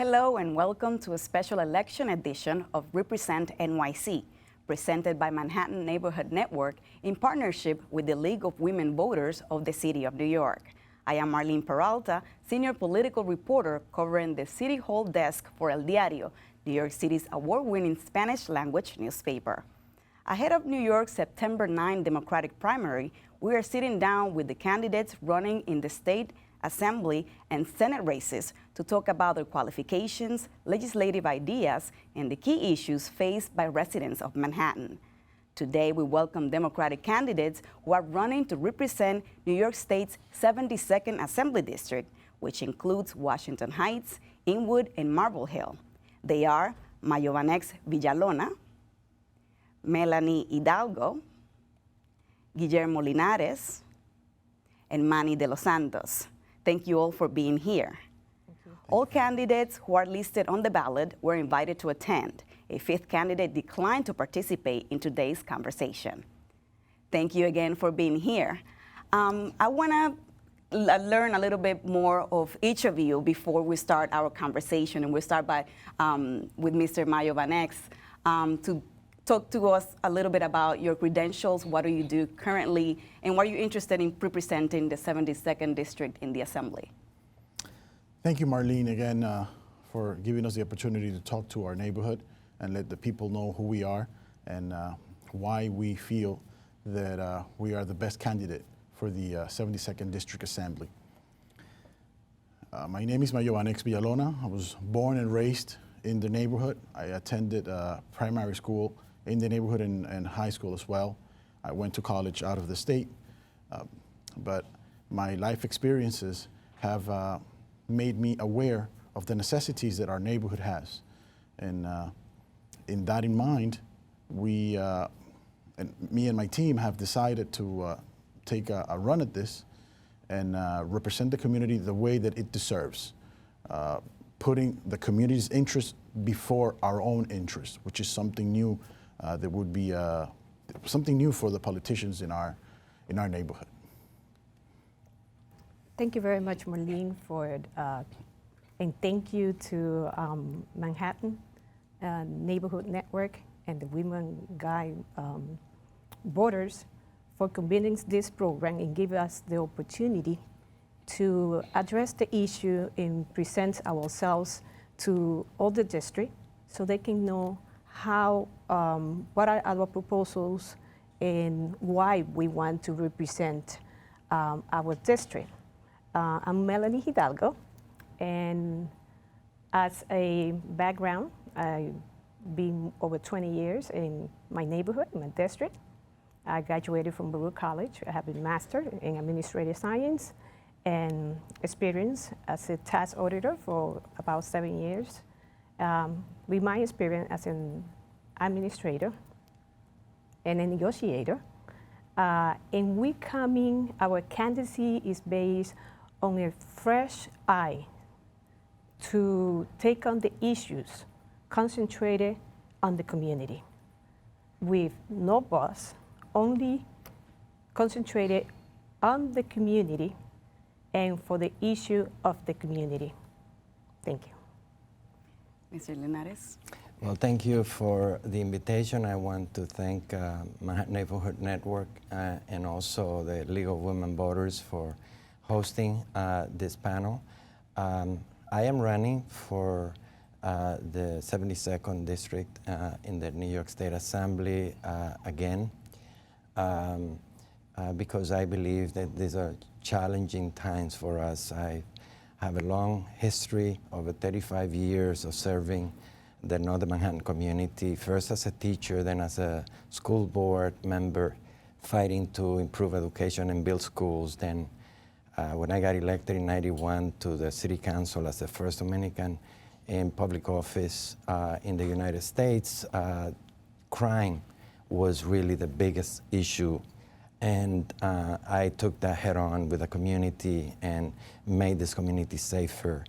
Hello and welcome to a special election edition of Represent NYC, presented by Manhattan Neighborhood Network in partnership with the League of Women Voters of the City of New York. I am Marlene Peralta, senior political reporter covering the City Hall desk for El Diario, New York City's award-winning Spanish language newspaper. Ahead of New York's September 9 Democratic primary, we are sitting down with the candidates running in the state Assembly and Senate races to talk about their qualifications, legislative ideas, and the key issues faced by residents of Manhattan. Today, we welcome Democratic candidates who are running to represent New York State's 72nd Assembly District, which includes Washington Heights, Inwood, and Marble Hill. They are Mayobanex Villalona, Melanie Hidalgo, Guillermo Linares, and Manny de los Santos. Thank you all for being here. All candidates who are listed on the ballot were invited to attend. A fifth candidate declined to participate in today's conversation. Thank you again for being here. I want to learn a little bit more of each of you before we start our conversation, and we'll start by with Mr. Mayobanex to talk to us a little bit about your credentials, what do you do currently, and why are you interested in representing the 72nd District in the Assembly? Thank you, Marlene, again, for giving us the opportunity to talk to our neighborhood and let the people know who we are and why we feel that we are the best candidate for the 72nd District Assembly. My name is Mayobanex Villalona. I was born and raised in the neighborhood. I attended primary school in the neighborhood and high school as well. I went to college out of the state, but my life experiences have made me aware of the necessities that our neighborhood has. And in that in mind, me and my team have decided to take a run at this and represent the community the way that it deserves, putting the community's interests before our own interests, which is something new that would be something new for the politicians in our neighborhood. Thank you very much, Marlene, and thank you to Manhattan Neighborhood Network and the Women Guide Voters for convening this program and give us the opportunity to address the issue and present ourselves to all the district so they can know how, what are our proposals and why we want to represent our district. I'm Melanie Hidalgo, and as a background, I've been over 20 years in my neighborhood, in my district. I graduated from Baruch College. I have a master in administrative science and experience as a tax auditor for about 7 years. With my experience as an administrator and a negotiator, and our candidacy is based on a fresh eye to take on the issues concentrated on the community with no boss, only concentrated on the community and for the issue of the community. Thank you. Mr. Linares. Well, thank you for the invitation. I want to thank Manhattan Neighborhood Network and also the League of Women Voters for hosting this panel. I am running for the 72nd District in the New York State Assembly again because I believe that these are challenging times for us. I have a long history, over 35 years of serving the Northern Manhattan community, first as a teacher, then as a school board member, fighting to improve education and build schools. Then when I got elected in '91 to the city council as the first Dominican in public office in the United States, crime was really the biggest issue. And I took that head on with the community and made this community safer,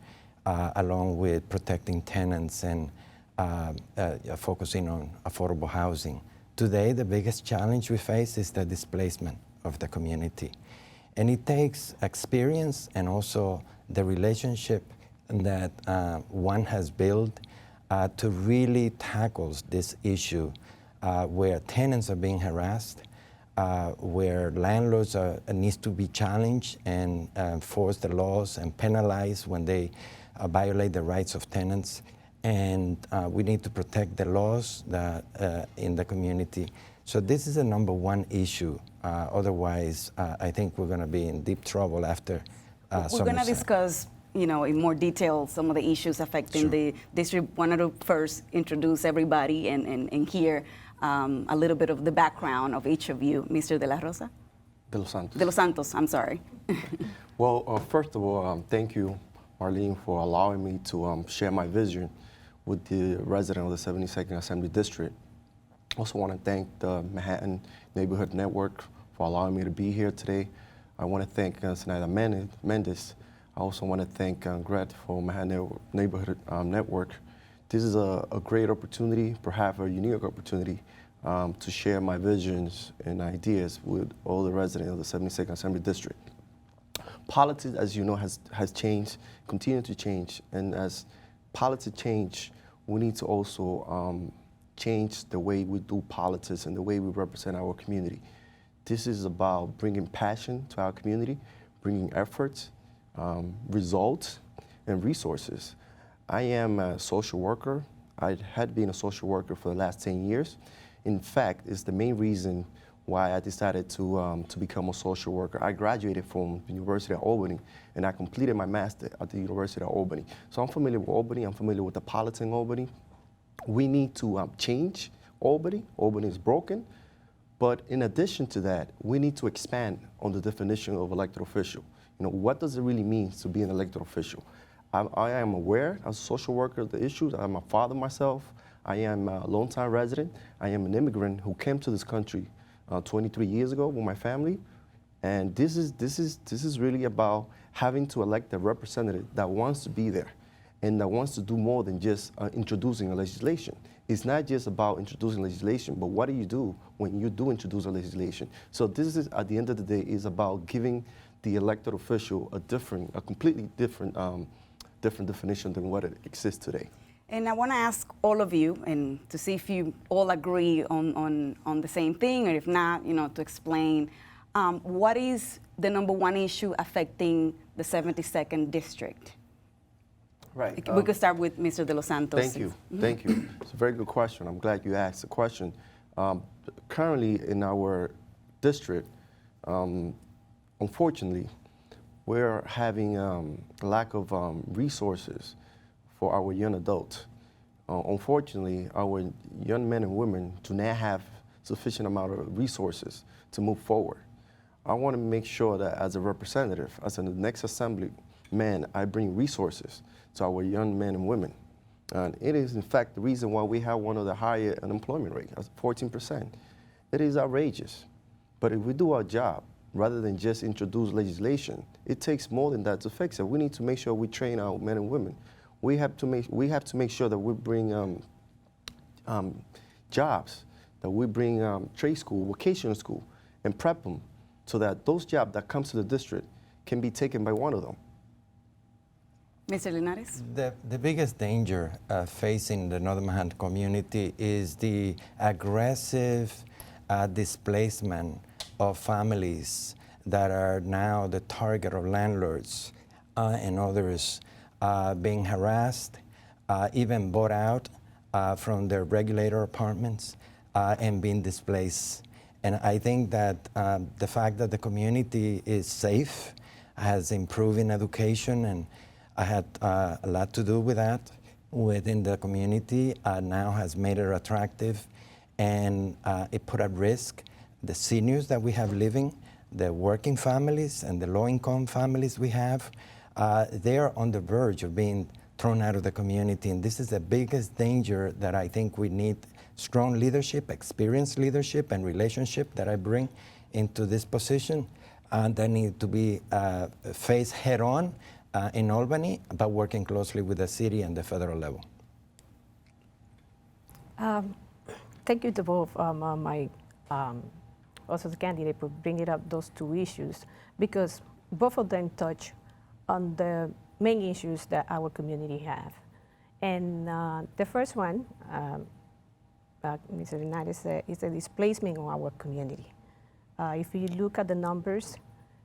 along with protecting tenants and focusing on affordable housing. Today, the biggest challenge we face is the displacement of the community. And it takes experience and also the relationship that one has built to really tackle this issue where tenants are being harassed, where landlords needs to be challenged and enforce the laws and penalized when they violate the rights of tenants. And we need to protect the laws that, in the community. So this is the number one issue. Otherwise, I think we're going to be in deep trouble after We're going to discuss, in more detail some of the issues affecting the district. Wanted to first introduce everybody and hear a little bit of the background of each of you. Mr. De La Rosa? De Los Santos. De Los Santos, I'm sorry. Well, first of all, thank you, Marlene, for allowing me to share my vision with the resident of the 72nd Assembly District. Also want to thank the Manhattan Neighborhood Network for allowing me to be here today. I want to thank Senator Mendes. I also want to thank Gret for Manhattan Neighborhood Network. This is a great opportunity, perhaps a unique opportunity, to share my visions and ideas with all the residents of the 72nd Assembly District. Politics, as you know, has changed, continued to change, and as politics change, we need to also change the way we do politics and the way we represent our community. This is about bringing passion to our community, bringing efforts, results, and resources. I am a social worker. I had been a social worker for the last 10 years. In fact, it's the main reason why I decided to become a social worker. I graduated from the University of Albany, and I completed my master at the University of Albany. So I'm familiar with Albany. I'm familiar with the politics in Albany. We need to change Albany. Albany is broken. But in addition to that, we need to expand on the definition of elected official. What does it really mean to be an elected official? I am aware as a social worker of the issues. I'm a father myself. I am a longtime resident. I am an immigrant who came to this country 23 years ago with my family. And this is really about having to elect a representative that wants to be there and that wants to do more than just introducing a legislation. It's not just about introducing legislation, but what do you do when you do introduce a legislation? So this is, at the end of the day, is about giving the elected official a completely different definition than what it exists today. And I want to ask all of you, and to see if you all agree on the same thing, or if not, to explain what is the number one issue affecting the 72nd district? Right. We could start with Mr. De Los Santos. Thank you. Thank you. It's a very good question. I'm glad you asked the question. Currently in our district, unfortunately, we're having a lack of resources for our young adults. Unfortunately, our young men and women do not have sufficient amount of resources to move forward. I want to make sure that as a representative, as the next assemblyman, I bring resources to our young men and women. And it is, in fact, the reason why we have one of the higher unemployment rates, 14%. It is outrageous. But if we do our job, rather than just introduce legislation, it takes more than that to fix it. We need to make sure we train our men and women. We have to make sure that we bring jobs, that we bring trade school, vocational school, and prep them so that those jobs that come to the district can be taken by one of them. Mr. Linares? The biggest danger facing the Northern Manhattan community is the aggressive displacement of families that are now the target of landlords and others being harassed, even bought out from their regulator apartments and being displaced. And I think that the fact that the community is safe has improved in education, and I had a lot to do with that within the community, now has made it attractive, and it put at risk the seniors that we have living, the working families and the low-income families we have. They are on the verge of being thrown out of the community, and this is the biggest danger that I think we need. Strong leadership, experienced leadership, and relationship that I bring into this position, and that need to be faced head-on in Albany, but working closely with the city and the federal level. Thank you to both my also the candidate for bringing up those two issues, because both of them touch on the main issues that our community have. And the first one, Mr. Linares said, is the displacement of our community. If you look at the numbers,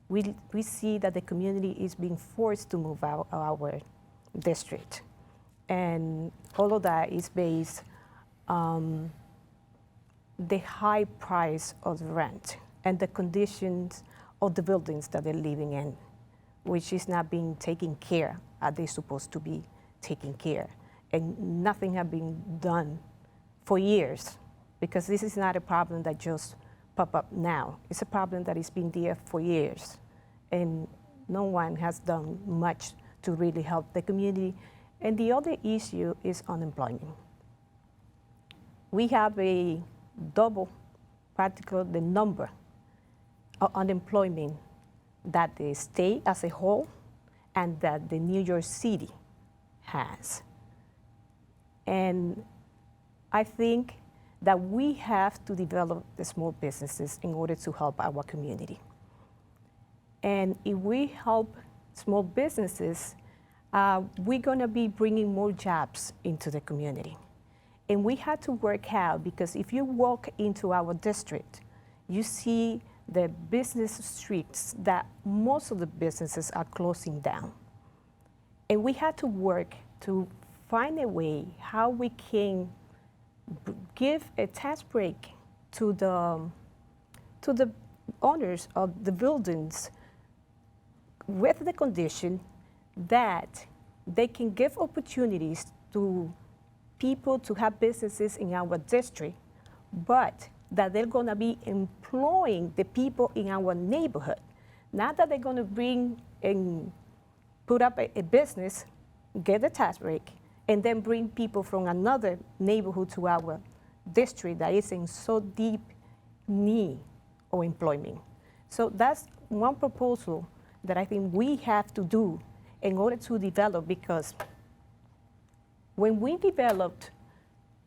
we see that the community is being forced to move out of our district. And all of that is based on the high price of rent and the conditions of the buildings that they're living in, which is not being taken care as they're supposed to be taken care. And nothing has been done for years, because this is not a problem that just pop up now. It's a problem that has been there for years, and no one has done much to really help the community. And the other issue is unemployment. We have a double, practically the number of unemployment that the state as a whole and that the New York City has. And I think that we have to develop the small businesses in order to help our community. And if we help small businesses, we're going to be bringing more jobs into the community. And we had to work out, because if you walk into our district, you see the business streets that most of the businesses are closing down. And we had to work to find a way how we can give a tax break to the owners of the buildings, with the condition that they can give opportunities to people to have businesses in our district, but that they're going to be employing the people in our neighborhood. Not that they're going to bring and put up a business, get a tax break, and then bring people from another neighborhood to our district that is in so deep need of employment. So that's one proposal that I think we have to do in order to develop, because when we developed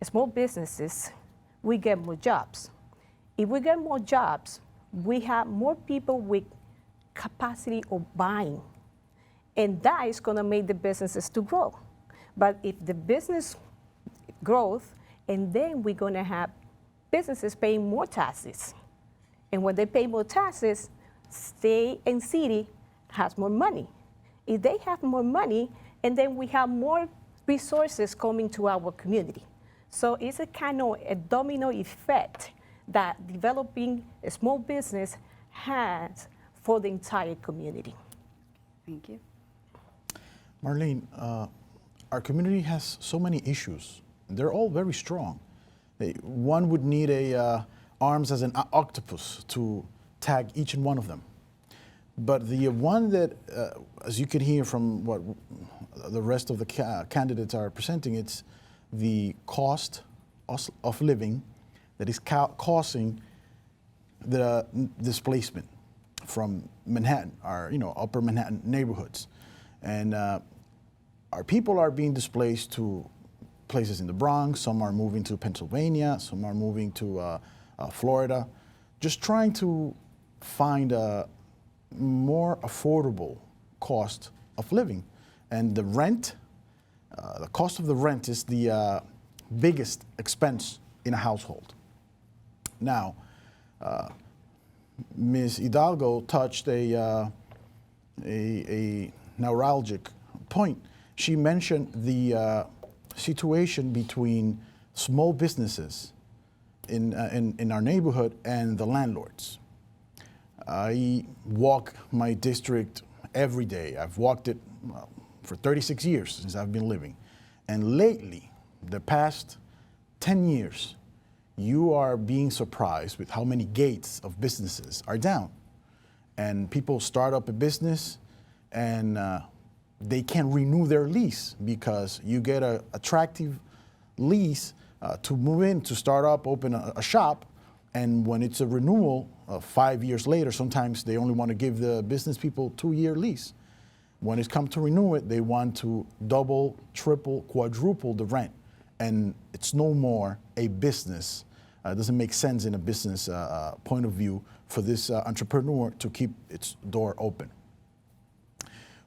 small businesses, we get more jobs. If we get more jobs, we have more people with capacity of buying, and that is going to make the businesses to grow. But if the business growth, and then we're going to have businesses paying more taxes, and when they pay more taxes, state and city has more money. If they have more money, and then we have more resources coming to our community. So it's a kind of a domino effect that developing a small business has for the entire community. Thank you. Marlene, our community has so many issues. They're all very strong. One would need arms as an octopus to tag each and one of them. But the one that, as you can hear from what the rest of the candidates are presenting, it's the cost of living that is causing the displacement from Manhattan, our upper Manhattan neighborhoods. And our people are being displaced to places in the Bronx. Some are moving to Pennsylvania. Some are moving to Florida, just trying to find a more affordable cost of living. And the rent, the cost of the rent is the biggest expense in a household. Now, Ms. Hidalgo touched a neuralgic point. She mentioned the situation between small businesses in our neighborhood and the landlords. I walk my district every day. I've walked it for 36 years since I've been living. And lately, the past 10 years, you are being surprised with how many gates of businesses are down. And people start up a business and they can't renew their lease because you get an attractive lease to move in, to start up, open a shop. And when it's a renewal, 5 years later, sometimes they only want to give the business people 2-year lease. When it's come to renew it, they want to double, triple, quadruple the rent. And it's no more a business. It doesn't make sense in a business point of view for this entrepreneur to keep its door open.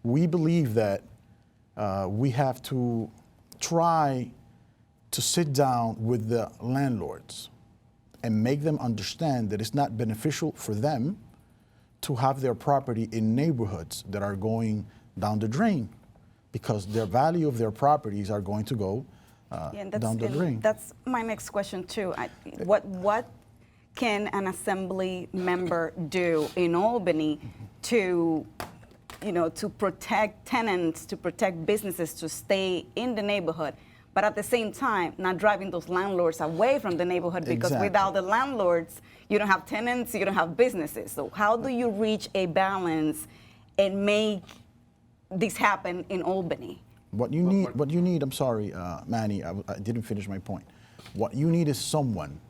We believe that we have to try to sit down with the landlords and make them understand that it's not beneficial for them to have their property in neighborhoods that are going down the drain, because the value of their properties are going to go down the drain. That's my next question too. What can an assembly member do in Albany to, to protect tenants, to protect businesses, to stay in the neighborhood, but at the same time not driving those landlords away from the neighborhood, because Exactly. without the landlords, you don't have tenants, you don't have businesses. So how do you reach a balance and make this happen in Albany? What you need, I'm sorry, Manny, I didn't finish my point. What you need is someone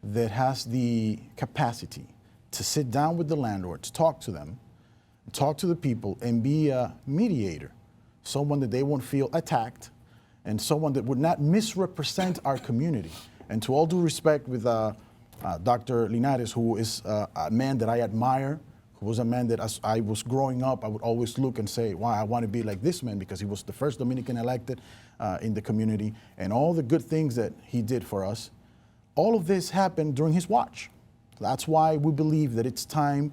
that has the capacity to sit down with the landlords, talk to them, talk to the people, and be a mediator, someone that they won't feel attacked, and someone that would not misrepresent our community. And to all due respect with Dr. Linares, who is a man that I admire, who was a man that as I was growing up, I would always look and say, wow, I want to be like this man, because he was the first Dominican elected in the community, and all the good things that he did for us. All of this happened during his watch. That's why we believe that it's time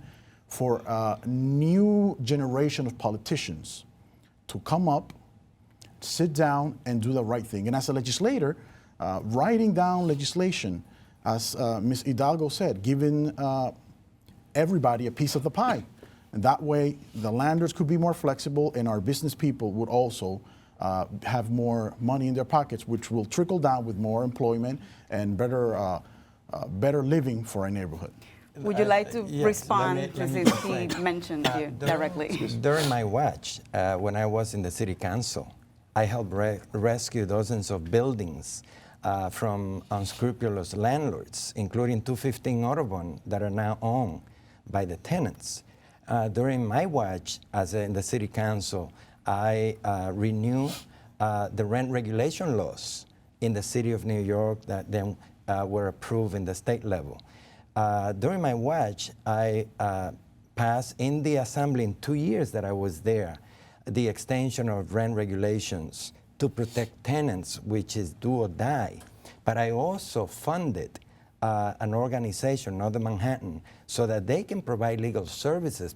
for a new generation of politicians to come up, sit down, and do the right thing. And as a legislator, writing down legislation, as Ms. Hidalgo said, giving everybody a piece of the pie. And that way, the landlords could be more flexible, and our business people would also have more money in their pockets, which will trickle down with more employment and better living for our neighborhood. Would you like to Yes, respond, let me since he mentioned you directly? During my watch, when I was in the city council, I helped rescue dozens of buildings from unscrupulous landlords, including 215 Audubon that are now owned by the tenants. During my watch in the city council, I renewed the rent regulation laws in the city of New York that then were approved in the state level. During my watch, I passed in the assembly in 2 years that I was there, the extension of rent regulations to protect tenants, which is do or die. But I also funded an organization, Northern Manhattan, so that they can provide legal services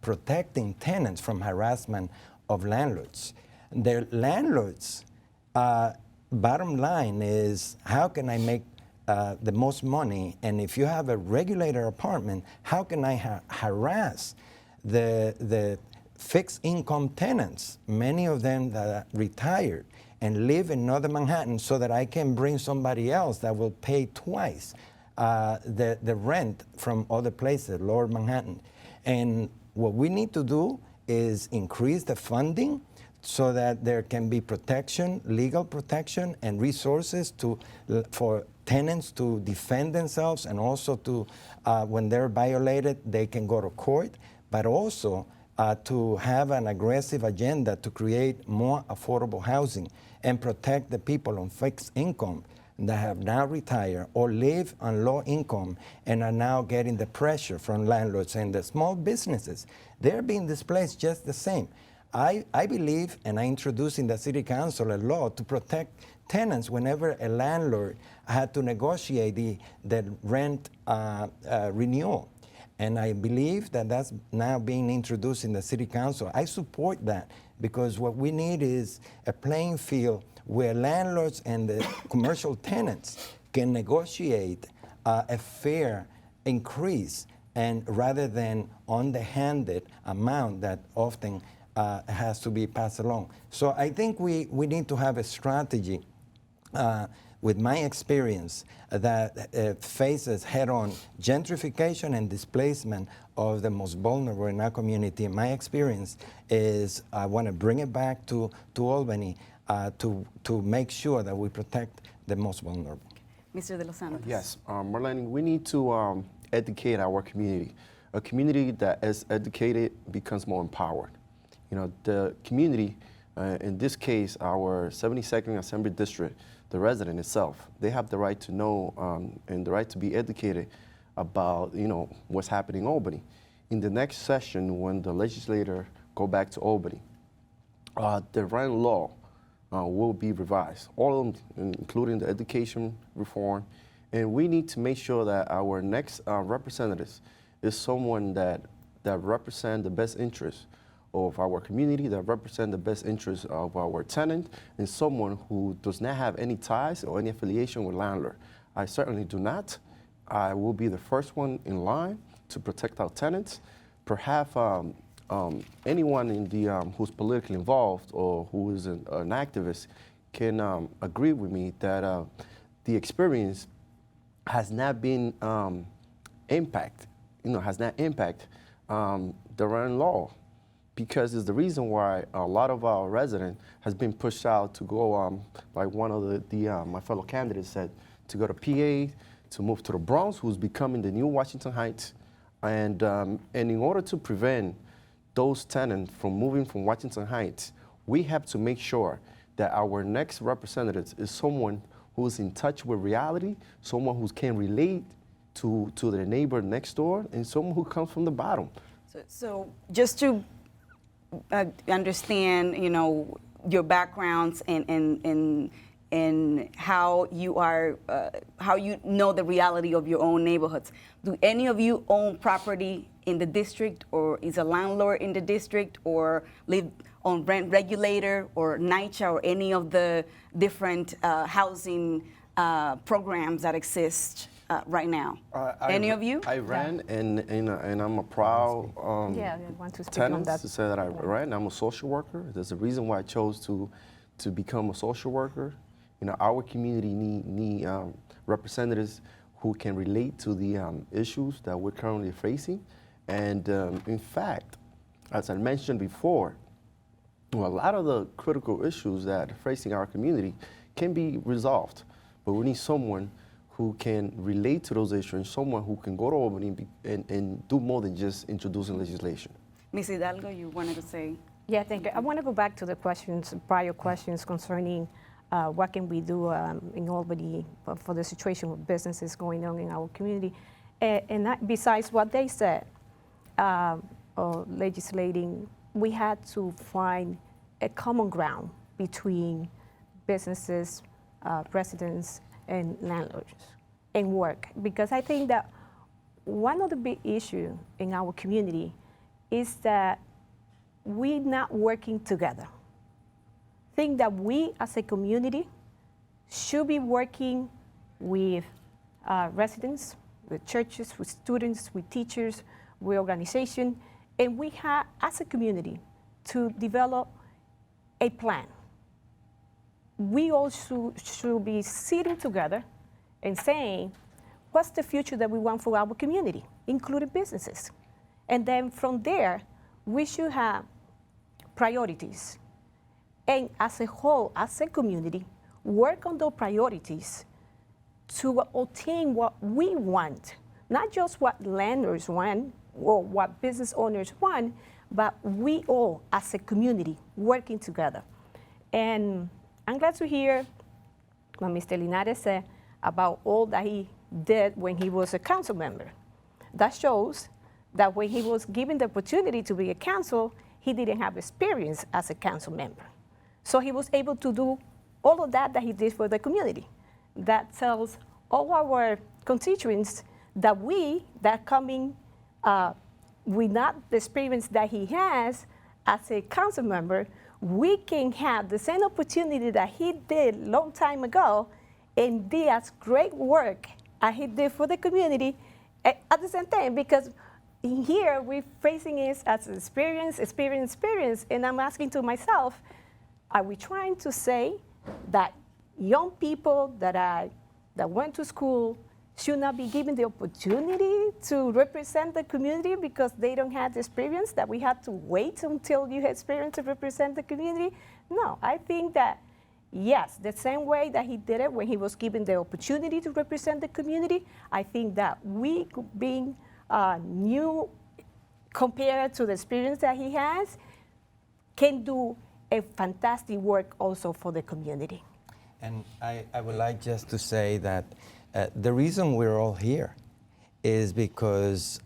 protecting tenants from harassment of landlords. The landlords, bottom line is, how can I make the most money? And if you have a regulated apartment, how can I harass the fixed income tenants, many of them that are retired and live in Northern Manhattan, so that I can bring somebody else that will pay twice the rent from other places, Lower Manhattan. And what we need to do is increase the funding so that there can be protection, legal protection, and resources for tenants to defend themselves, and also to, when they're violated, they can go to court, but also to have an aggressive agenda to create more affordable housing and protect the people on fixed income that have now retired or live on low income and are now getting the pressure from landlords. And the small businesses, they're being displaced just the same. I believe, and I introduced in the city council a law to protect tenants whenever a landlord had to negotiate the rent renewal. And I believe that that's now being introduced in the city council. I support that, because what we need is a playing field where landlords and the commercial tenants can negotiate a fair increase, and rather than underhanded amount that often has to be passed along. So I think we need to have a strategy with my experience that faces head-on gentrification and displacement of the most vulnerable in our community. My experience is I want to bring it back to Albany to make sure that we protect the most vulnerable. Mr. De Los Santos. Yes, Marlene, we need to educate our community. A community that is educated becomes more empowered. You know, the community, in this case, our 72nd Assembly District, the resident itself, they have the right to know and the right to be educated about, what's happening in Albany. In the next session, when the legislator go back to Albany, the rent law will be revised, all of them, including the education reform. And we need to make sure that our next representatives is someone that represents the best interests of our community, that represent the best interests of our tenant, and someone who does not have any ties or any affiliation with landlord. I certainly do not. I will be the first one in line to protect our tenants. Perhaps anyone in the who's politically involved or who is an activist can agree with me that the experience has not been has not impacted the rent law, because it's the reason why a lot of our residents has been pushed out to go, like one of my fellow candidates said, to go to PA, to move to the Bronx, who's becoming the new Washington Heights. And in order to prevent those tenants from moving from Washington Heights, we have to make sure that our next representative is someone who's in touch with reality, someone who can relate to their neighbor next door, and someone who comes from the bottom. So just to understand, your backgrounds and how you are, how you know the reality of your own neighborhoods. Do any of you own property in the district, or is a landlord in the district, or live on rent regulator or NYCHA or any of the different housing programs that exist right now? Any of you? I ran, and I'm a proud I want to speak on tenant that. to say that I ran. I'm a social worker. There's a reason why I chose to become a social worker. Our community need representatives who can relate to the issues that we're currently facing. And in fact, as I mentioned before, a lot of the critical issues that are facing our community can be resolved, but we need someone who can relate to those issues, someone who can go to Albany and do more than just introducing legislation. Ms. Hidalgo, you wanted to say? Yeah, thank you. I want to go back to the prior questions concerning what can we do in Albany for the situation with businesses going on in our community. And that, besides what they said, legislating, we had to find a common ground between businesses, residents, and landlords, and work. Because I think that one of the big issues in our community is that we're not working together. I think that we as a community should be working with residents, with churches, with students, with teachers, with organizations, and we have, as a community, to develop a plan. We all should be sitting together and saying, what's the future that we want for our community, including businesses? And then from there, we should have priorities. And as a whole, as a community, work on those priorities to obtain what we want, not just what landlords want or what business owners want, but we all as a community working together. And I'm glad to hear what Mr. Linares said about all that he did when he was a council member. That shows that when he was given the opportunity to be a council, he didn't have experience as a council member. So he was able to do all of that he did for the community. That tells all our constituents that that coming with not the experience that he has as a council member, we can have the same opportunity that he did a long time ago and did as great work as he did for the community at the same time, because here we're facing it as experience, and I'm asking to myself, are we trying to say that young people that went to school should not be given the opportunity to represent the community because they don't have the experience, that we have to wait until you have experience to represent the community? No, I think that, yes, the same way that he did it when he was given the opportunity to represent the community, I think that we, being new compared to the experience that he has, can do a fantastic work also for the community. And I would like just to say that the reason we're all here is because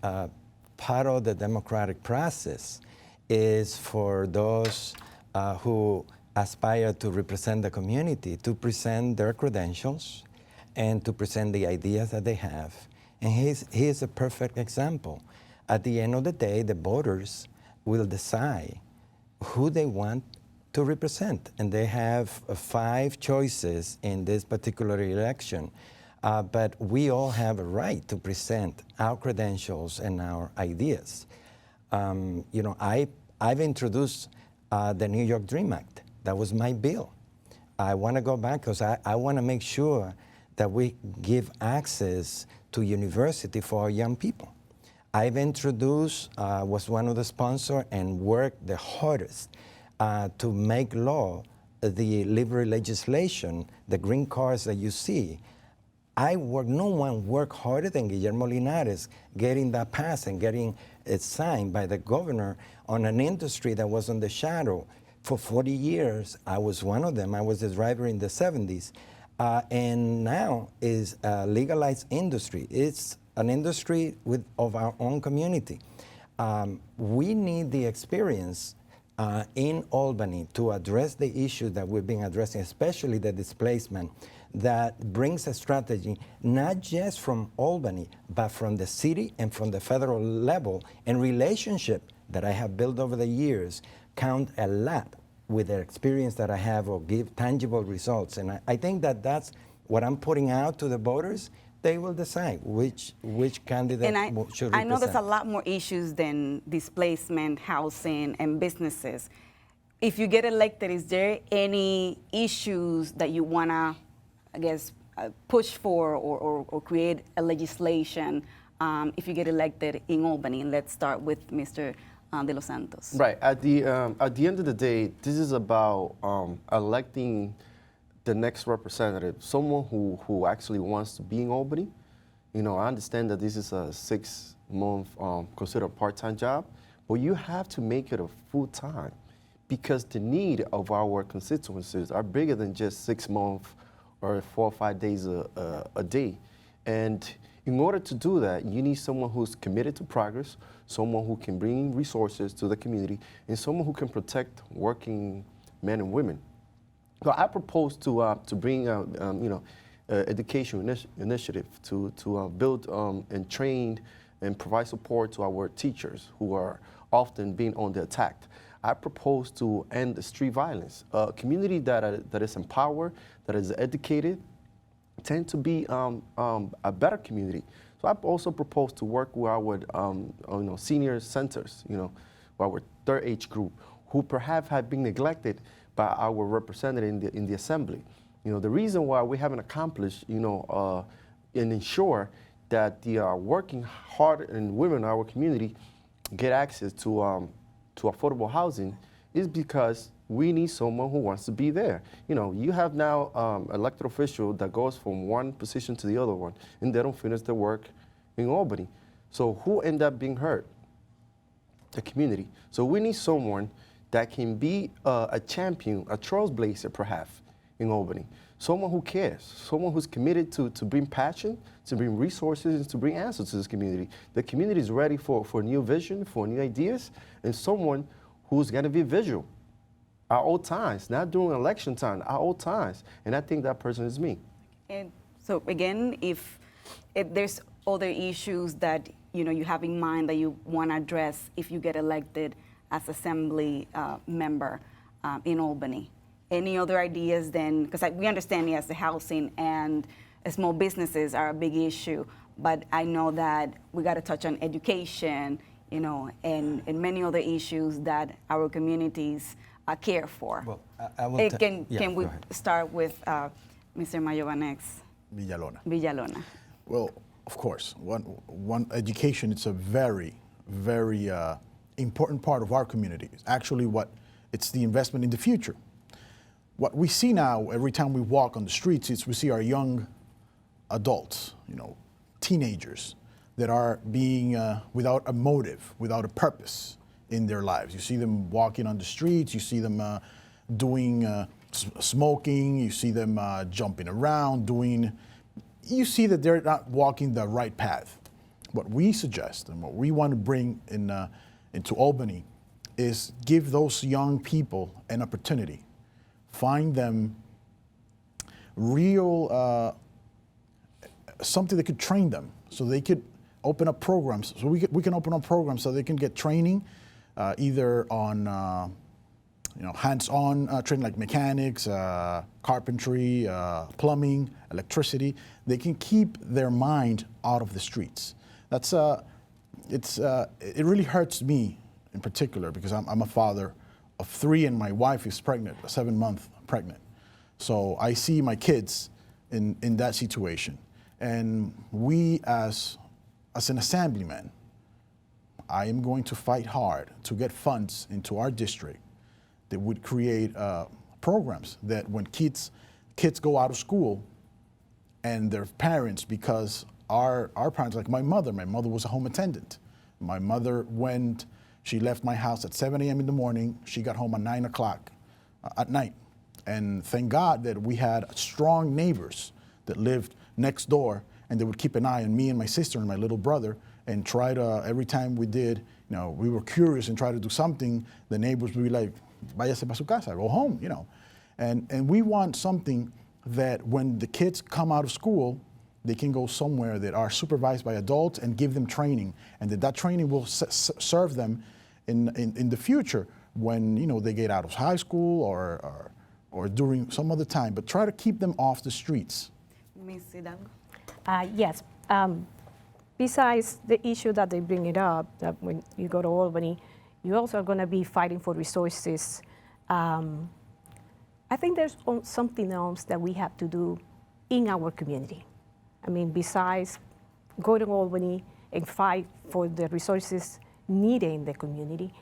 part of the democratic process is for those who aspire to represent the community, to present their credentials and to present the ideas that they have. And he is a perfect example. At the end of the day, the voters will decide who they want to represent. And they have 5 choices in this particular election. But we all have a right to present our credentials and our ideas. You know, I've introduced the New York Dream Act. That was my bill. I want to go back because I want to make sure that we give access to university for our young people. I've introduced, was one of the sponsors and worked the hardest to make law the liberal legislation, the green cards that you see. No one worked harder than Guillermo Linares getting that passed and getting it signed by the governor on an industry that was on the shadow. For 40 years, I was one of them. I was the driver in the 70s. And now is a legalized industry. It's an industry of our own community. We need the experience in Albany to address the issues that we've been addressing, especially the displacement, that brings a strategy not just from Albany, but from the city and from the federal level. And relationship that I have built over the years count a lot with the experience that I have or give tangible results. And I think that that's what I'm putting out to the voters. They will decide which candidate should represent. I know there's a lot more issues than displacement, housing, and businesses. If you get elected, is there any issues that you want to, I guess, push for or create a legislation if you get elected in Albany? And let's start with Mr. De Los Santos. Right. At the end of the day, this is about electing the next representative, someone who actually wants to be in Albany. You know, I understand that this is a 6-month considered part-time job, but you have to make it a full-time because the need of our constituencies are bigger than just 6 months or 4 or 5 days a day. And in order to do that, you need someone who's committed to progress, someone who can bring resources to the community, and someone who can protect working men and women. So I propose to bring education initiative to build and train and provide support to our teachers who are often being on the attack. I propose to end the street violence. A community that is empowered, that is educated, tend to be a better community. So I also propose to work with our senior centers, our third age group, who perhaps have been neglected by our representative in the assembly. The reason why we haven't accomplished, and ensure that the working hard and women in our community get access to affordable housing is because we need someone who wants to be there. You have now elected official that goes from one position to the other one, and they don't finish their work in Albany. So who end up being hurt? The community. So we need someone that can be a champion, a trailblazer perhaps in Albany. Someone who cares, someone who's committed to bring passion, to bring resources, and to bring answers to this community. The community is ready for new vision, for new ideas, and someone who's going to be visual. At all times, not during election time, at all times. And I think that person is me. And so again, if there's other issues that you have in mind that you want to address if you get elected as assembly member in Albany, any other ideas then? Because we understand, yes, the housing and small businesses are a big issue, but I know that we got to touch on education, and many other issues that our communities care for. Well, I will can we start with Mr. Mayobanex? Villalona. Well, of course, one education, it's a very, very important part of our community. It's actually it's the investment in the future. What we see now, every time we walk on the streets, is we see our young adults, teenagers that are being without a motive, without a purpose in their lives. You see them walking on the streets, you see them doing smoking, you see them jumping around, you see that they're not walking the right path. What we suggest and what we want to bring into Albany is give those young people an opportunity. Find them real, something that could train them so they could open up programs. So we can open up programs so they can get training either on hands-on training like mechanics, carpentry, plumbing, electricity. They can keep their mind out of the streets. That's it really hurts me in particular because I'm a father of 3 and my wife is pregnant, 7-month pregnant. So I see my kids in that situation. And we as an assemblyman, I am going to fight hard to get funds into our district that would create programs that when kids go out of school and their parents, because our parents, like my mother was a home attendant. My mother she left my house at 7 a.m. in the morning. She got home at 9 o'clock at night. And thank God that we had strong neighbors that lived next door and they would keep an eye on me and my sister and my little brother and try to, every time we did, we were curious and try to do something, the neighbors would be like, váyase para su casa, go home, And we want something that when the kids come out of school, they can go somewhere that are supervised by adults and give them training, and that training will serve them in the future when they get out of high school or during some other time. But try to keep them off the streets. Ms. Hidalgo? Yes. Besides the issue that they bring it up, that when you go to Albany, you also are going to be fighting for resources. I think there's something else that we have to do in our community. I mean, besides going to Albany and fight for the resources needed in the community,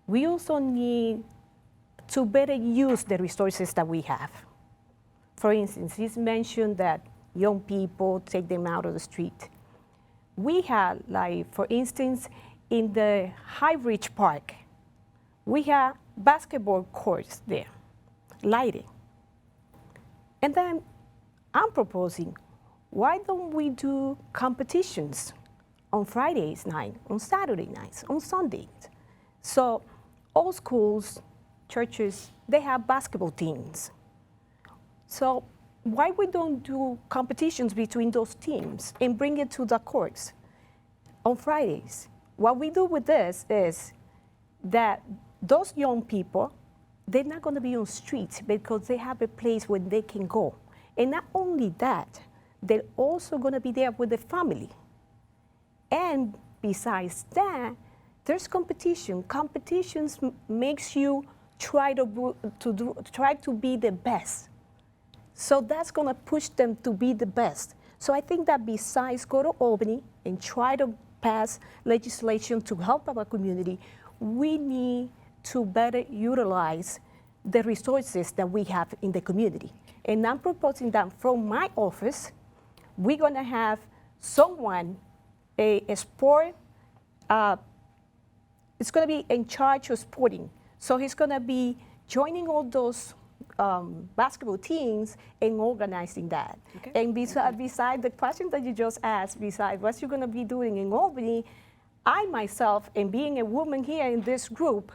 we also need to better use the resources that we have. For instance, he's mentioned that young people, take them out of the street. We had, like, for instance, in the High Ridge Park, we have basketball courts there, lighting. And then I'm proposing, why don't we do competitions on Fridays night, on Saturday nights, on Sundays? So all schools, churches, they have basketball teams. So why we don't do competitions between those teams and bring it to the courts on Fridays? What we do with this is that those young people, they're not going to be on streets because they have a place where they can go. And not only that, they're also going to be there with the family. And besides that, there's competition. Competitions makes you try to be the best. So that's going to push them to be the best. So I think that besides go to Albany and try to pass legislation to help our community, we need to better utilize the resources that we have in the community. And I'm proposing that from my office, we're going to have someone, a sport, it's going to be in charge of sporting. So he's going to be joining all those basketball teams and organizing that. Okay. And beside the question that you just asked, besides what you're going to be doing in Albany, I myself, and being a woman here in this group,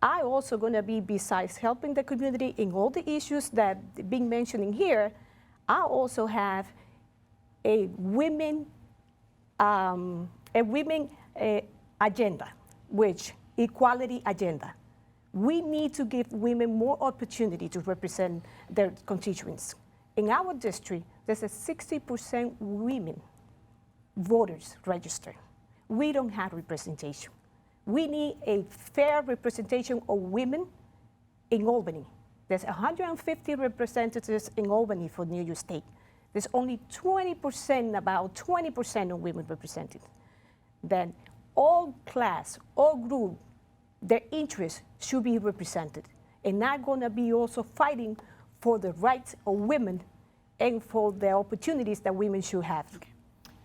I also going to be, besides helping the community in all the issues that being mentioning here, I also have a women agenda, which equality agenda. We need to give women more opportunity to represent their constituents. In our district, there's a 60% women voters registered. We don't have representation. We need a fair representation of women in Albany. There's 150 representatives in Albany for New York State. There's only 20%, about 20% of women represented. Then all class, all group, their interests should be represented, and not going to be also fighting for the rights of women and for the opportunities that women should have. Okay.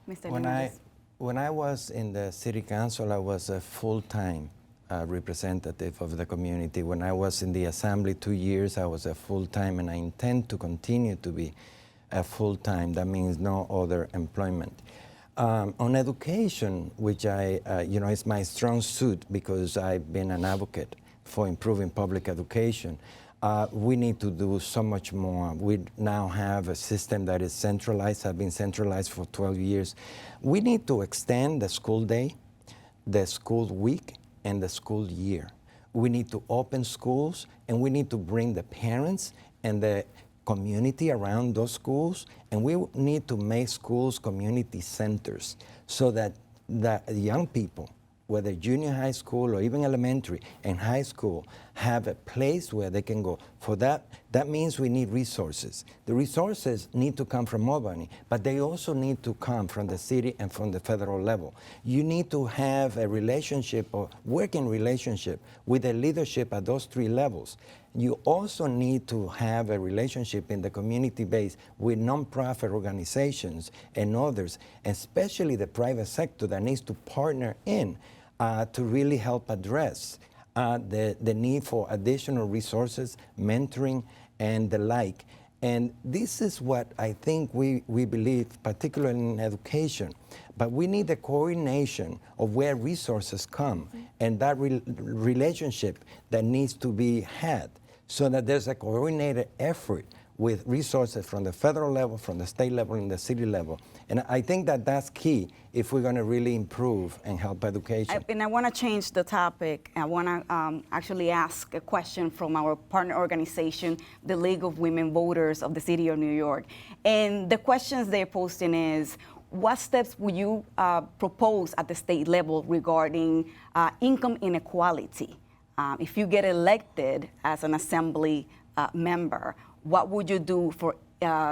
Mr. Linares. When I was in the city council, I was a full-time representative of the community. When I was in the assembly 2 years, I was a full-time, and I intend to continue to be a full-time. That means no other employment. On education, which is my strong suit because I've been an advocate for improving public education, we need to do so much more. We now have a system that is centralized, has been centralized for 12 years. We need to extend the school day, the school week, and the school year. We need to open schools, and we need to bring the parents and the community around those schools, and we need to make schools community centers so that the young people, whether junior high school or even elementary and high school, have a place where they can go. For that means we need resources. The resources need to come from Albany, but they also need to come from the city and from the federal level. You need to have a relationship or working relationship with the leadership at those three levels. You also need to have a relationship in the community base with nonprofit organizations and others, especially the private sector that needs to partner in to really help address the need for additional resources, mentoring, and the like. And this is what I think we believe, particularly in education. But we need the coordination of where resources come and that relationship that needs to be had so that there's a coordinated effort with resources from the federal level, from the state level, and the city level. And I think that that's key if we're going to really improve and help education. And I want to change the topic. I want to actually ask a question from our partner organization, the League of Women Voters of the City of New York. And the questions they're posting is, what steps would you propose at the state level regarding income inequality? If you get elected as an assembly member, what would you do for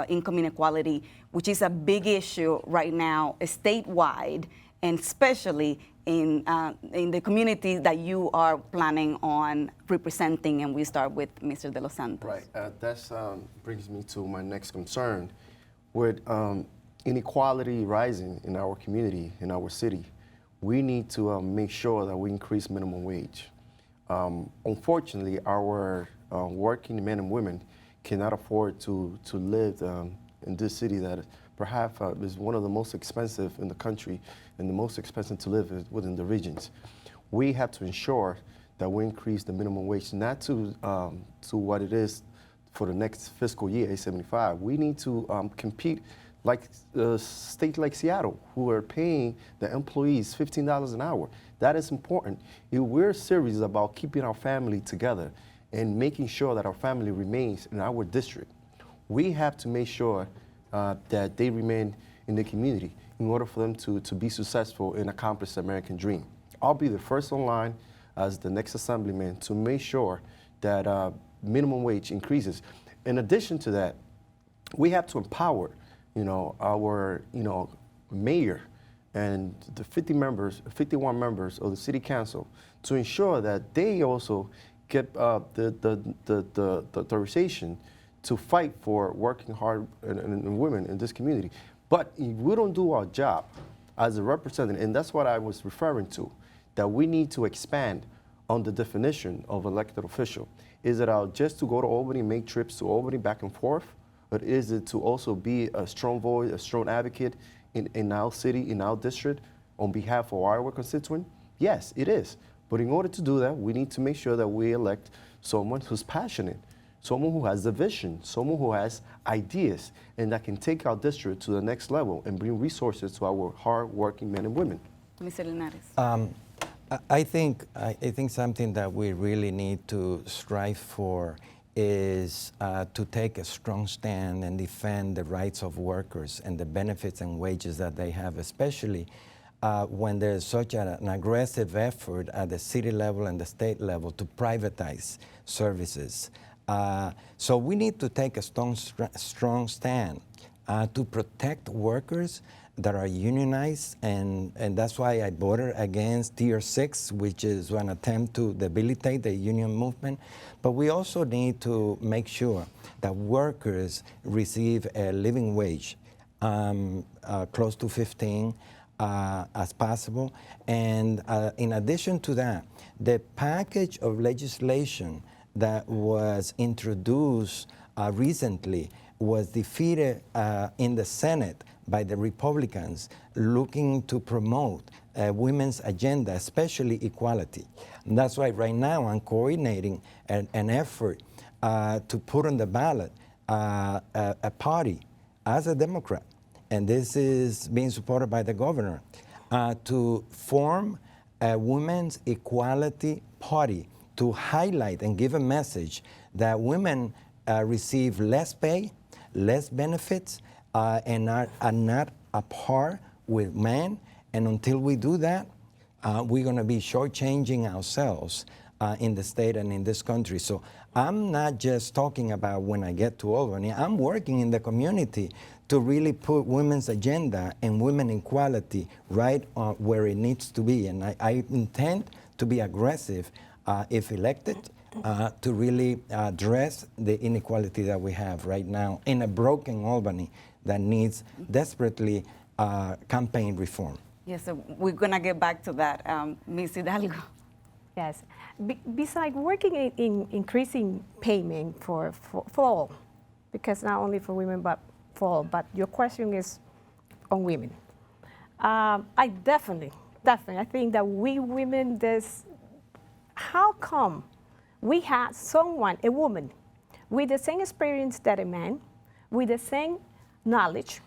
income inequality, which is a big issue right now, statewide, and especially in the communities that you are planning on representing? And we start with Mr. De Los Santos. Right. That brings me to my next concern. With inequality rising in our community, in our city, we need to make sure that we increase minimum wage. Unfortunately, our working men and women cannot afford to live in this city that perhaps is one of the most expensive in the country and the most expensive to live within the regions. We have to ensure that we increase the minimum wage, not to what it is for the next fiscal year, 875. We need to compete like a state like Seattle, who are paying the employees $15 an hour. That is important. If we're serious about keeping our family together and making sure that our family remains in our district, we have to make sure that they remain in the community in order for them to be successful and accomplish the American dream. I'll be the first in line as the next assemblyman to make sure that minimum wage increases. In addition to that, we have to empower our mayor and the 51 members of the city council to ensure that they also get the authorization to fight for working hard and women in this community. But if we don't do our job as a representative, and that's what I was referring to, that we need to expand on the definition of elected official. Is it just to go to Albany, make trips to Albany back and forth? But is it to also be a strong voice, a strong advocate in our city, in our district, on behalf of our constituent? Yes, it is. But in order to do that, we need to make sure that we elect someone who's passionate, someone who has a vision, someone who has ideas, and that can take our district to the next level and bring resources to our hard-working men and women. Mr. Linares. I think something that we really need to strive for is to take a strong stand and defend the rights of workers and the benefits and wages that they have, especially when there's such an aggressive effort at the city level and the state level to privatize services. So we need to take a strong stand to protect workers that are unionized, and that's why I voted against Tier 6, which is an attempt to debilitate the union movement. But we also need to make sure that workers receive a living wage close to 15 as possible. And in addition to that, the package of legislation that was introduced recently was defeated in the Senate by the Republicans looking to promote women's agenda, especially equality. And that's why right now I'm coordinating an effort to put on the ballot a party as a Democrat, and this is being supported by the governor, to form a women's equality party to highlight and give a message that women receive less pay, less benefits, and are not a par with men. And until we do that, we're going to be shortchanging ourselves in the state and in this country. So I'm not just talking about when I get to Albany. I'm working in the community to really put women's agenda and women equality right where it needs to be. And I intend to be aggressive if elected to really address the inequality that we have right now in a broken Albany that needs desperately campaign reform. Yes, so we're going to get back to that. Ms. Hidalgo. Yes. Besides working in increasing payment for all, because not only for women but for all, but your question is on women. I definitely, I think that we women, how come we had someone, a woman, with the same experience that a man, with the same knowledge,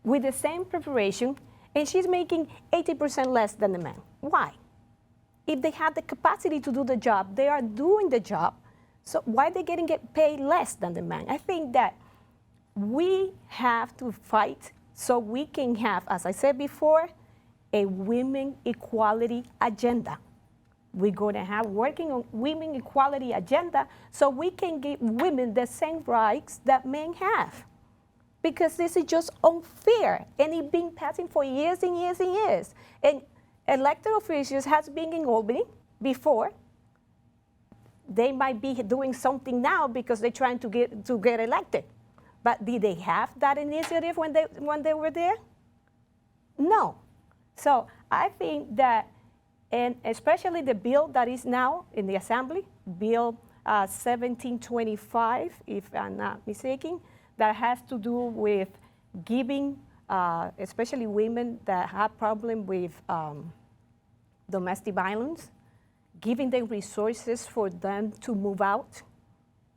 with the same preparation, and she's making 80% less than the man? Why? If they have the capacity to do the job, they are doing the job, so why are they getting paid less than the man? I think that we have to fight so we can have, as I said before, a women equality agenda. We're going to have working on women equality agenda so we can give women the same rights that men have. Because this is just unfair, and it's been passing for years and years and years. And elected officials has been in Albany before. They might be doing something now because they're trying to get elected. But did they have that initiative when they were there? No. So I think that, and especially the bill that is now in the Assembly, Bill 1725, if I'm not mistaken, that has to do with giving, especially women that have problem with domestic violence, giving them resources for them to move out.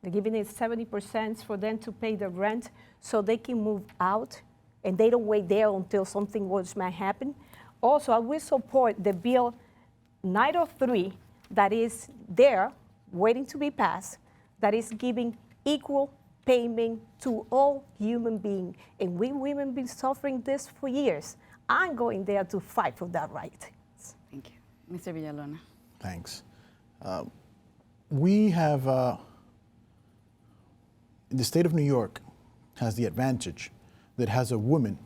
They're giving them 70% for them to pay the rent so they can move out and they don't wait there until something worse might happen. Also, I will support the Bill 903 that is there waiting to be passed, that is giving equal payment to all human beings. And we women been suffering this for years. I'm going there to fight for that right. Thank you. Mr. Villalona. Thanks. We have, the state of New York has the advantage that has a woman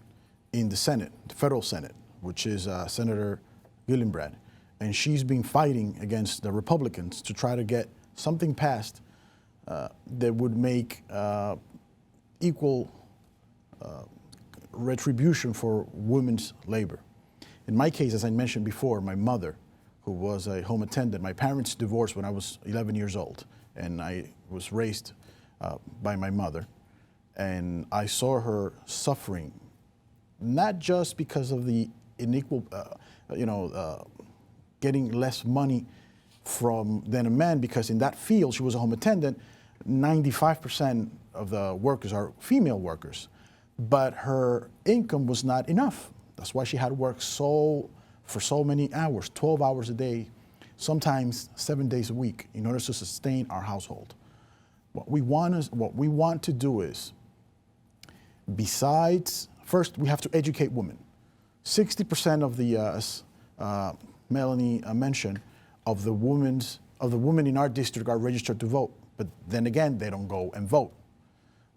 in the Senate, the federal Senate, which is Senator Guillermo, and she's been fighting against the Republicans to try to get something passed that would make equal retribution for women's labor. In my case, as I mentioned before, my mother, who was a home attendant, my parents divorced when I was 11 years old, and I was raised by my mother, and I saw her suffering, not just because of the unequal, getting less money than a man, because in that field, she was a home attendant, 95% of the workers are female workers, but her income was not enough. That's why she had to work for so many hours, 12 hours a day, sometimes 7 days a week, in order to sustain our household. What we want to do is, besides, first we have to educate women. 60% of the Melanie mentioned of the women in our district are registered to vote, but then again they don't go and vote.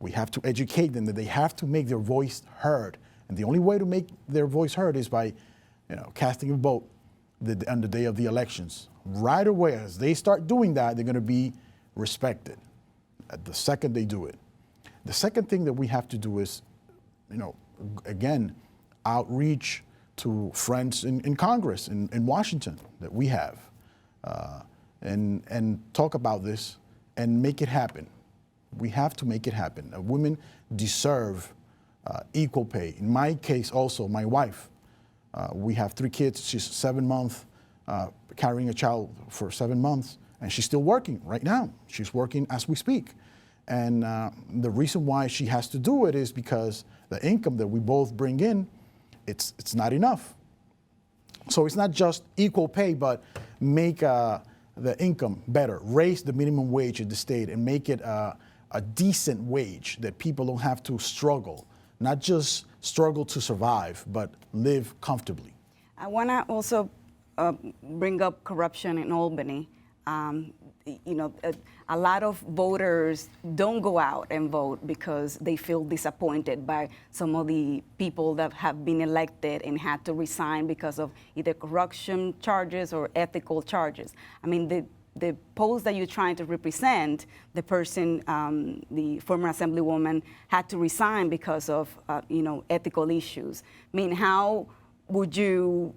We have to educate them that they have to make their voice heard, and the only way to make their voice heard is by, casting a vote on the day of the elections. Right away, as they start doing that, they're going to be respected. At the second they do it. The second thing that we have to do is, again, outreach to friends in Congress, in Washington, that we have, and talk about this and make it happen. We have to make it happen. Women deserve equal pay. In my case also, my wife, we have 3 kids. She's 7 months, carrying a child for 7 months, and she's still working right now. She's working as we speak. And the reason why she has to do it is because the income that we both bring in, it's not enough. So it's not just equal pay, but make the income better, raise the minimum wage in the state and make it a decent wage that people don't have to struggle, not just struggle to survive, but live comfortably. I want to also bring up corruption in Albany. A lot of voters don't go out and vote because they feel disappointed by some of the people that have been elected and had to resign because of either corruption charges or ethical charges. I mean, the post that you're trying to represent, the person, the former Assemblywoman, had to resign because of, ethical issues. I mean, how would you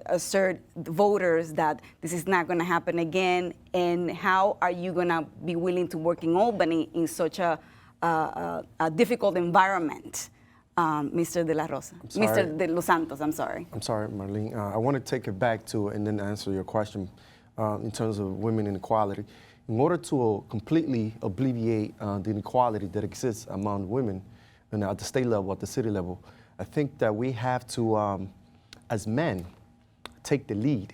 assert the voters that this is not going to happen again, and how are you going to be willing to work in Albany in such a difficult environment, Mr. De La Rosa, Mr. De Los Santos? I'm sorry. I'm sorry, Marlene. I want to take it back to and then answer your question in terms of women inequality. In order to completely alleviate the inequality that exists among women, and at the state level, at the city level, I think that we have to, as men, take the lead.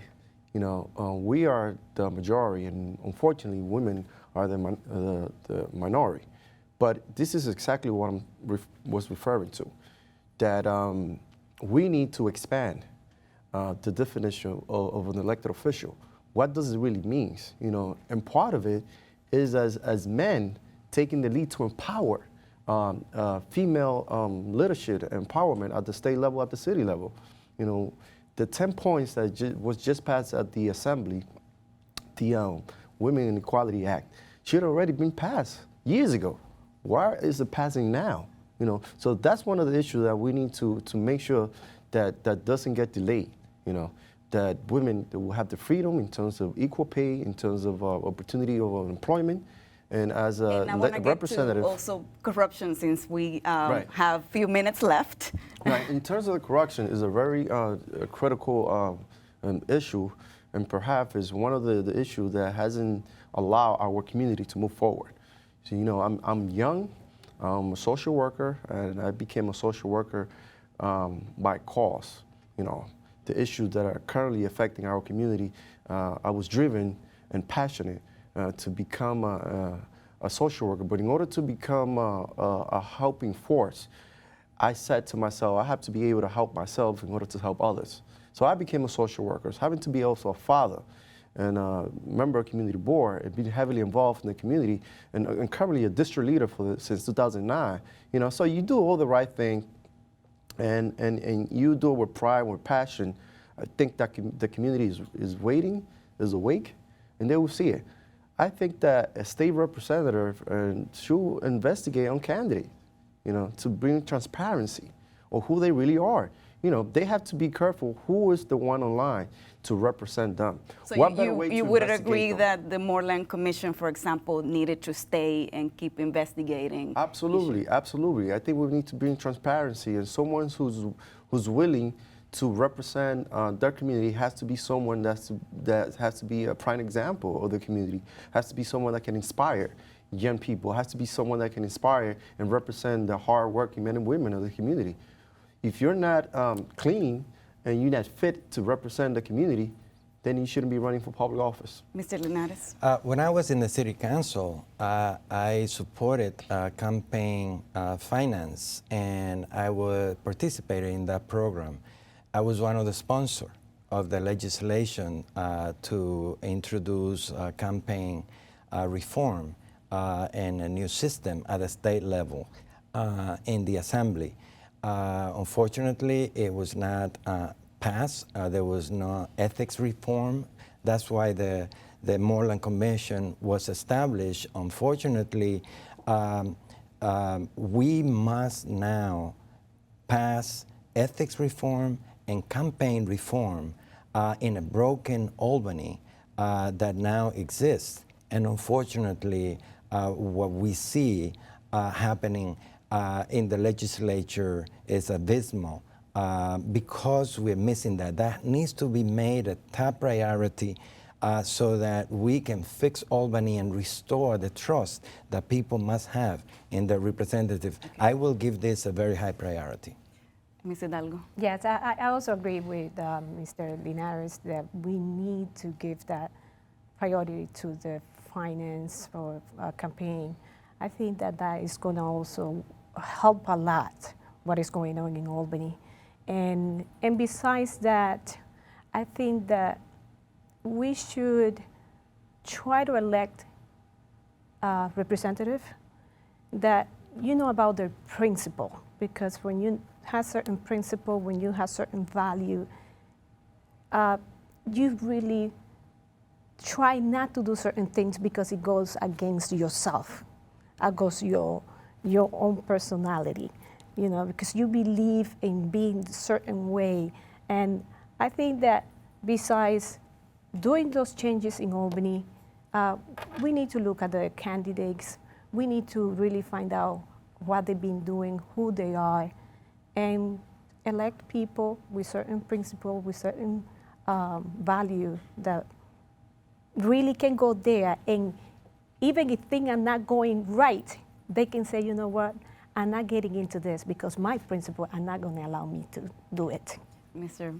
We are the majority, and unfortunately, women are the minority. But this is exactly what I was referring to, that we need to expand the definition of an elected official. What does it really mean? And part of it is as men taking the lead to empower female leadership empowerment at the state level, at the city level. The 10 points that was just passed at the Assembly, the Women and Equality Act, should have already been passed years ago. Why is it passing now? So that's one of the issues that we need to make sure that doesn't get delayed. That women will have the freedom in terms of equal pay, in terms of opportunity of employment. And as a representative, also corruption, since we right. have a few minutes left. Right. In terms of the corruption, is a very critical issue, and perhaps is one of the issues that hasn't allowed our community to move forward. So I'm young, I'm a social worker, and I became a social worker by cause. The issues that are currently affecting our community, I was driven and passionate to become a social worker. But in order to become a helping force, I said to myself, I have to be able to help myself in order to help others. So I became a social worker, having to be also a father and a member of community board and being heavily involved in the community and currently a district leader since 2009. So you do all the right thing and you do it with pride, with passion. I think that the community is waiting, is awake, and they will see it. I think that a state representative should investigate on candidates, to bring transparency on who they really are. They have to be careful who is the one online to represent them. So what better way you to would investigate agree them? that the Moreland Commission, for example, needed to stay and keep investigating? Absolutely, absolutely. I think we need to bring transparency, and someone who's willing to represent their community has to be someone that has to be a prime example of the community, has to be someone that can inspire young people, has to be someone that can inspire and represent the hard-working men and women of the community. If you're not clean and you're not fit to represent the community, then you shouldn't be running for public office. Mr. Linares? When I was in the city council, I supported campaign finance, and I was participating in that program. I was one of the sponsors of the legislation to introduce campaign reform and a new system at the state level in the Assembly. Unfortunately, it was not passed. There was no ethics reform. That's why the Moreland Commission was established. Unfortunately, we must now pass ethics reform and campaign reform in a broken Albany that now exists. And unfortunately, what we see happening in the legislature is abysmal. Because we're missing that. That needs to be made a top priority so that we can fix Albany and restore the trust that people must have in their representative. Okay. I will give this a very high priority. Ms. Hidalgo? Yes, I also agree with Mr. Linares that we need to give that priority to the finance or campaign. I think that that is going to also help a lot what is going on in Albany. And besides that, I think that we should try to elect a representative that you know about their principle, because when you have certain principle, when you have certain value, you really try not to do certain things because it goes against yourself, against your own personality. You know, because you believe in being a certain way. And I think that besides doing those changes in Albany, we need to look at the candidates. We need to really find out what they've been doing, who they are, and elect people with certain principles, with certain value that really can go there. And even if things are not going right, they can say, you know what, I'm not getting into this because my principles are not going to allow me to do it. Mr.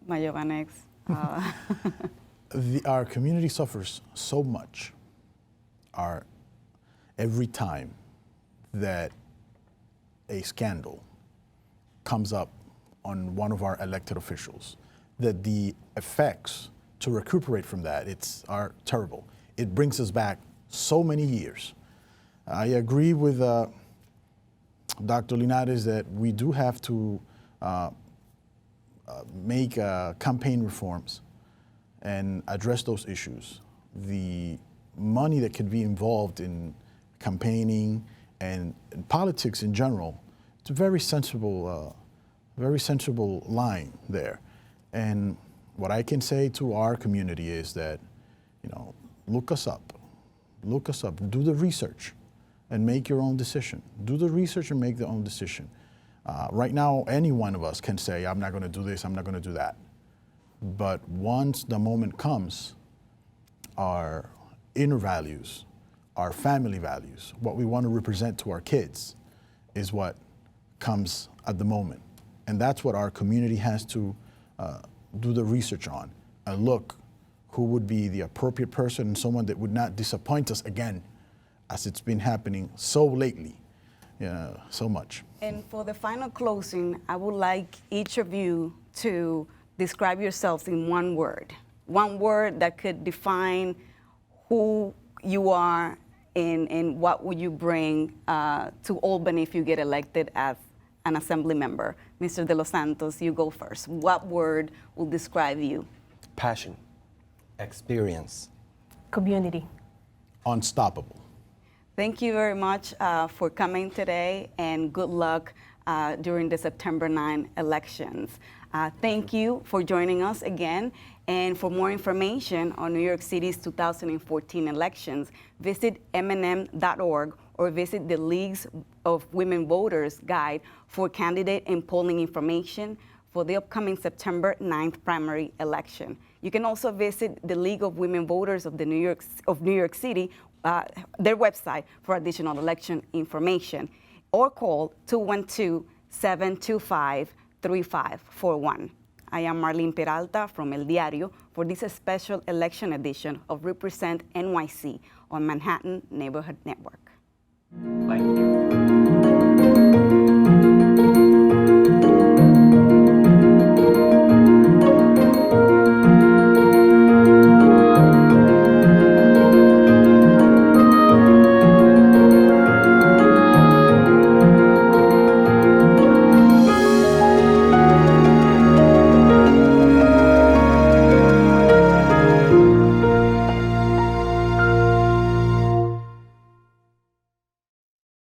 Mayobanex. Our community suffers so much every time that a scandal comes up on one of our elected officials, that the effects to recuperate from that are terrible. It brings us back so many years. I agree with Dr. Linares that we do have to make campaign reforms and address those issues. The money that could be involved in campaigning and in politics in general, it's a very sensible line there. And what I can say to our community is that, you know, look us up, do the research, and make your own decision. Do the research and make their own decision. Right now, any one of us can say, I'm not going to do this, I'm not going to do that. But once the moment comes, our inner values, our family values, what we want to represent to our kids is what comes at the moment. And that's what our community has to do the research on and look who would be the appropriate person and someone that would not disappoint us again, as it's been happening so lately, so much. And for the final closing, I would like each of you to describe yourselves in one word that could define who you are and what would you bring to Albany if you get elected as an assembly member. Mr. De Los Santos, you go first. What word will describe you? Passion. Experience. Community. Unstoppable. Thank you very much for coming today, and good luck during the September 9 elections. Thank you for joining us again. And for more information on New York City's 2014 elections, visit mnm.org or visit the Leagues of Women Voters Guide for candidate and polling information for the upcoming September 9th primary election. You can also visit the League of Women Voters of New York City, their website, for additional election information, or call 212-725-3541. I am Marlene Peralta from El Diario for this special election edition of Represent NYC on Manhattan Neighborhood Network.